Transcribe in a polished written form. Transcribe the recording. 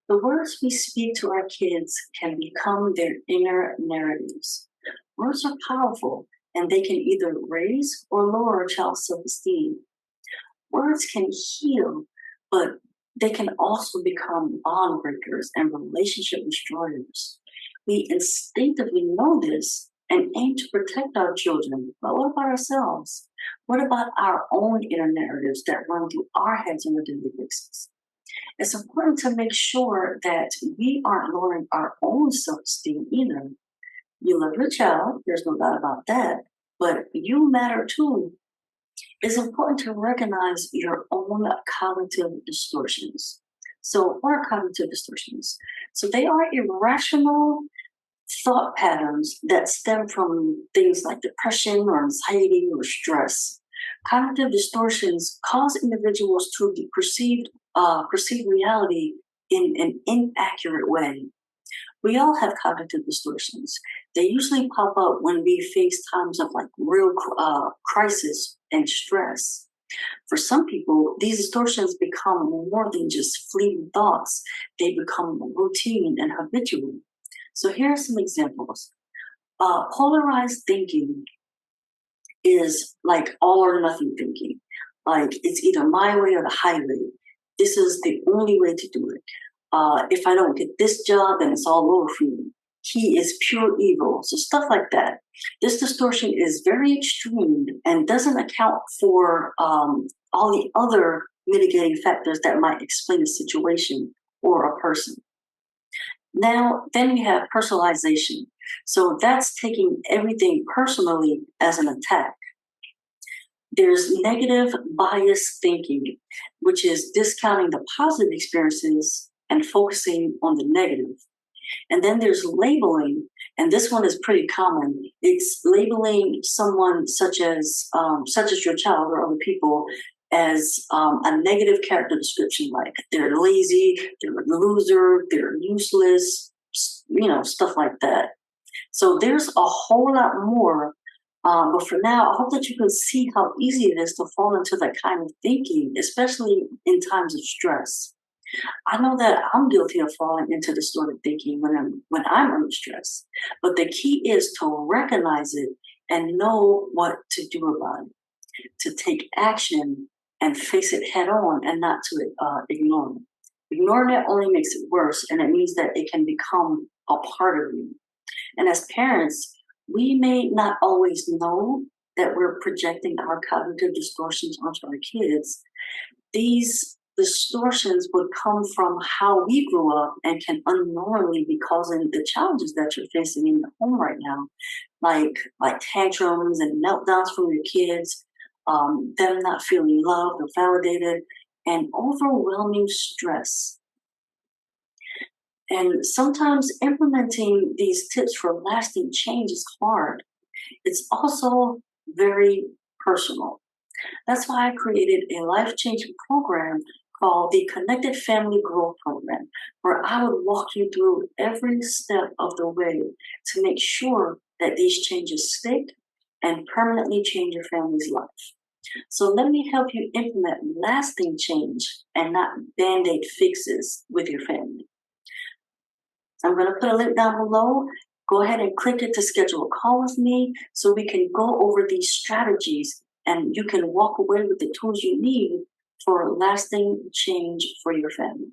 The words we speak to our kids can become their inner narratives. Words are powerful, and they can either raise or lower a child's self-esteem. Words can heal, but they can also become bond breakers and relationship destroyers. We instinctively know this and aim to protect our children, but what about ourselves? What about our own inner narratives that run through our heads on a daily basis? It's important to make sure that we aren't lowering our own self-esteem either. You love your child, there's no doubt about that, but you matter too. It's important to recognize your own cognitive distortions. So, what are cognitive distortions? So, they are irrational thought patterns that stem from things like depression or anxiety or stress. Cognitive distortions cause individuals to perceive reality in an inaccurate way. We all have cognitive distortions. They usually pop up when we face times of like real crisis and stress. For some people, these distortions become more than just fleeting thoughts. They become routine and habitual. So here are some examples. Polarized thinking is like all or nothing thinking. Like it's either my way or the highway. This is the only way to do it. If I don't get this job, then it's all over for me. He is pure evil. So stuff like that. This distortion is very extreme and doesn't account for all the other mitigating factors that might explain a situation or a person. Now, then we have personalization. So that's taking everything personally as an attack. There's negative bias thinking, which is discounting the positive experiences and focusing on the negative. And then there's labeling, and this one is pretty common. It's labeling someone such as your child or other people as a negative character description, like they're lazy, they're a loser, they're useless, stuff like that. So there's a whole lot more. But for now, I hope that you can see how easy it is to fall into that kind of thinking, especially in times of stress. I know that I'm guilty of falling into distorted thinking when I'm under stress. But the key is to recognize it and know what to do about it, to take action and face it head on and not to ignore it. Ignoring it only makes it worse, and it means that it can become a part of you. And as parents, we may not always know that we're projecting our cognitive distortions onto our kids. These distortions would come from how we grew up and can unknowingly be causing the challenges that you're facing in your home right now, like tantrums and meltdowns from your kids, them not feeling loved or validated, and overwhelming stress. And sometimes implementing these tips for lasting change is hard. It's also very personal. That's why I created a life-changing program called the Connected Family Growth Program, where I would walk you through every step of the way to make sure that these changes stick and permanently change your family's life. So let me help you implement lasting change and not band-aid fixes with your family. I'm going to put a link down below. Go ahead and click it to schedule a call with me so we can go over these strategies and you can walk away with the tools you need for lasting change for your family.